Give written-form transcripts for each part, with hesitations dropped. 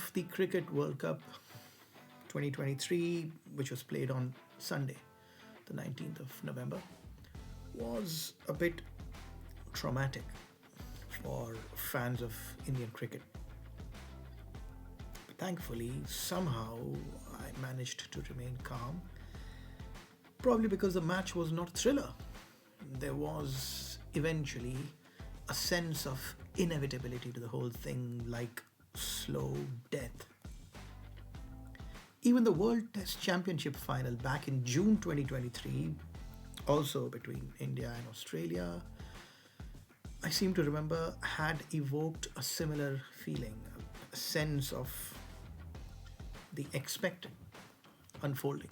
of the Cricket World Cup 2023, which was played on Sunday, the 19th of November, was a bit traumatic for fans of Indian cricket. But thankfully, somehow I managed to remain calm, probably because the match was not a thriller. There was eventually a sense of inevitability to the whole thing, like slow death. Even the World Test Championship final back in June 2023, also between India and Australia, I seem to remember had evoked a similar feeling, a sense of the expected unfolding.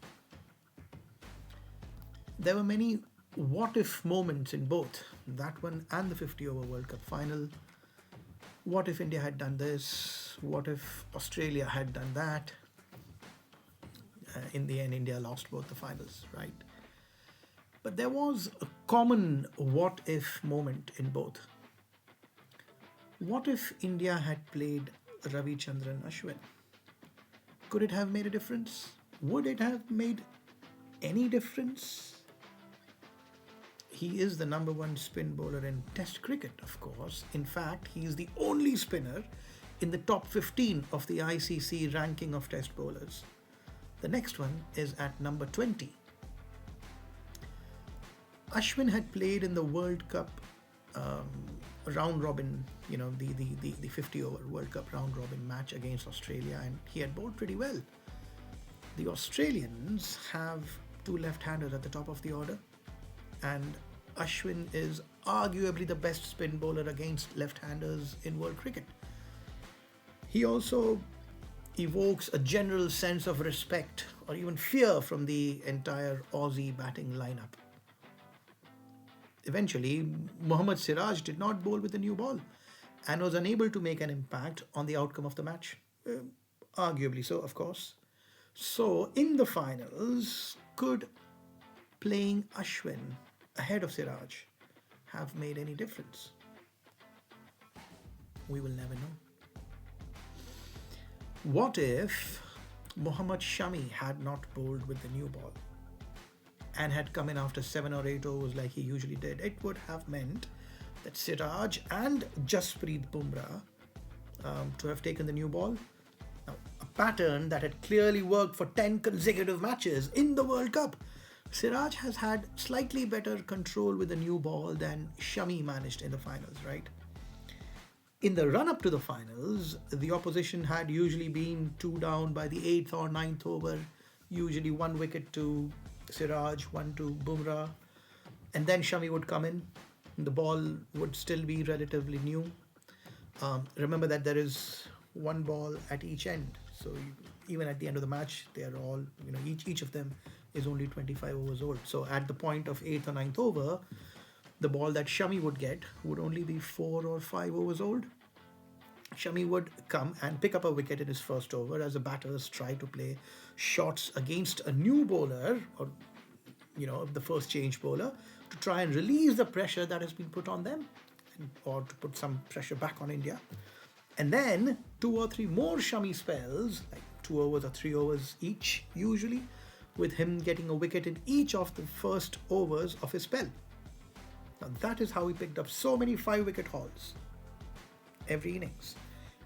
There were many what if moments in both that one and the 50 over World Cup final. What if India had done this? What if Australia had done that? In the end, India lost both the finals, right? But there was a common what if moment in both. What if India had played Ravichandran Ashwin? Could it have made a difference? Would it have made any difference? He is the number one spin bowler in Test cricket, of course. In fact, he is the only spinner in the top 15 of the ICC ranking of Test bowlers. The next one is at number 20. Ashwin had played in the World Cup round robin, the 50 over World Cup round robin match against Australia, and he had bowled pretty well. The Australians have two left-handers at the top of the order, and Ashwin is arguably the best spin bowler against left-handers in world cricket. He also evokes a general sense of respect or even fear from the entire Aussie batting lineup. Eventually, Mohammad Siraj did not bowl with the new ball and was unable to make an impact on the outcome of the match. Arguably so, of course. So, in the finals, could playing Ashwin ahead of Siraj have made any difference? We will never know. What if Mohammad Shami had not bowled with the new ball and had come in after 7 or 8 overs like he usually did? It would have meant that Siraj and Jasprit Bumrah to have taken the new ball. Now, a pattern that had clearly worked for 10 consecutive matches in the World Cup. Siraj has had slightly better control with the new ball than Shami managed in the finals, right? In the run-up to the finals, the opposition had usually been 2 down by the 8th or 9th over, usually 1 wicket to Siraj, 1 to Bumrah, and then Shami would come in. The ball would still be relatively new. Remember that there is 1 ball at each end, so even at the end of the match, they are all, each of them is only 25 overs old. So at the point of 8th or 9th over, the ball that Shami would get would only be 4 or 5 overs old. Shami would come and pick up a wicket in his first over as the batters try to play shots against a new bowler or, the first change bowler to try and release the pressure that has been put on them or to put some pressure back on India. And then 2 or 3 more Shami spells, like 2 overs or 3 overs each usually, with him getting a wicket in each of the first overs of his spell. Now that is how he picked up so many 5-wicket hauls every innings.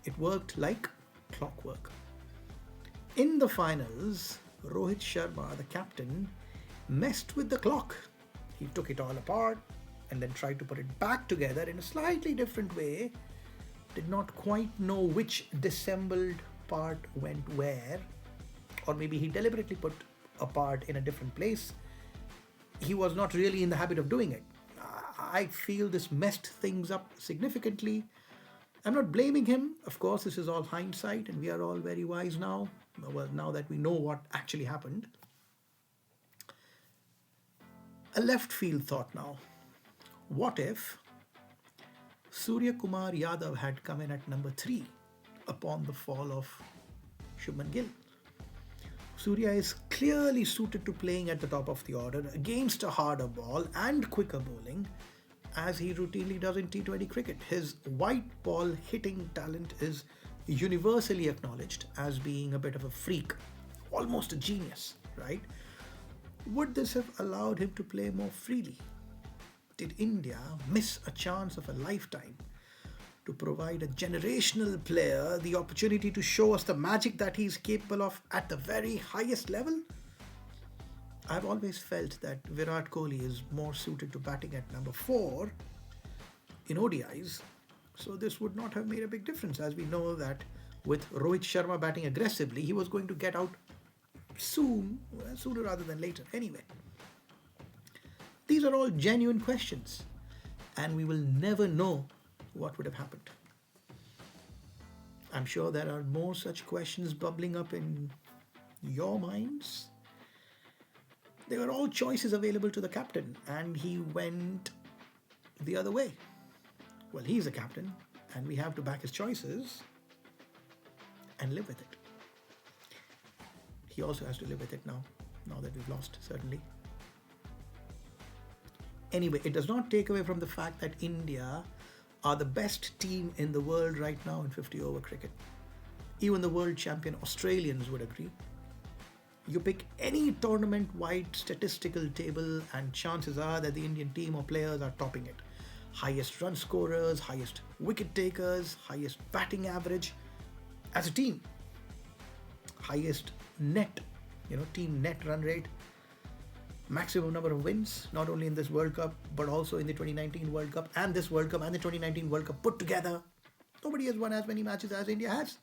It worked like clockwork. In the finals, Rohit Sharma, the captain, messed with the clock. He took it all apart and then tried to put it back together in a slightly different way. Did not quite know which disassembled part went where, or maybe he deliberately put a part in a different place. He was not really in the habit of doing it. I feel this messed things up significantly. I'm not blaming him. Of course, this is all hindsight and we are all very wise now. Well, now that we know what actually happened. A left field thought now. What if Surya Kumar Yadav had come in at number 3 upon the fall of Shubman Gill? Surya is clearly suited to playing at the top of the order against a harder ball and quicker bowling, as he routinely does in T20 cricket. His white ball hitting talent is universally acknowledged as being a bit of a freak, almost a genius, right? Would this have allowed him to play more freely? Did India miss a chance of a lifetime to provide a generational player the opportunity to show us the magic that he's capable of at the very highest level? I've always felt that Virat Kohli is more suited to batting at number 4 in ODIs, so this would not have made a big difference, as we know that with Rohit Sharma batting aggressively, he was going to get out soon, sooner rather than later. Anyway, these are all genuine questions, and we will never know what would have happened. I'm sure there are more such questions bubbling up in your minds. They were all choices available to the captain, and he went the other way. Well, he's the captain, and we have to back his choices and live with it. He also has to live with it now that we've lost, certainly. Anyway, it does not take away from the fact that India are the best team in the world right now in 50-over cricket. Even the world champion Australians would agree. You pick any tournament-wide statistical table and chances are that the Indian team or players are topping it. Highest run scorers, highest wicket takers, highest batting average as a team. Highest net, team net run rate. Maximum number of wins, not only in this World Cup, but also in the 2019 World Cup and this World Cup and the 2019 World Cup put together. Nobody has won as many matches as India has.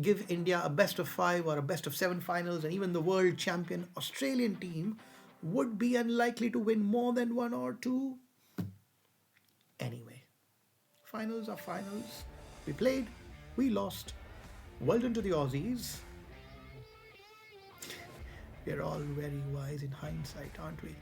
Give India a best of 5 or a best of 7 finals, and even the world champion Australian team would be unlikely to win more than 1 or 2. Anyway, finals are finals. We played, we lost. Well done to the Aussies. We're all very wise in hindsight, aren't we?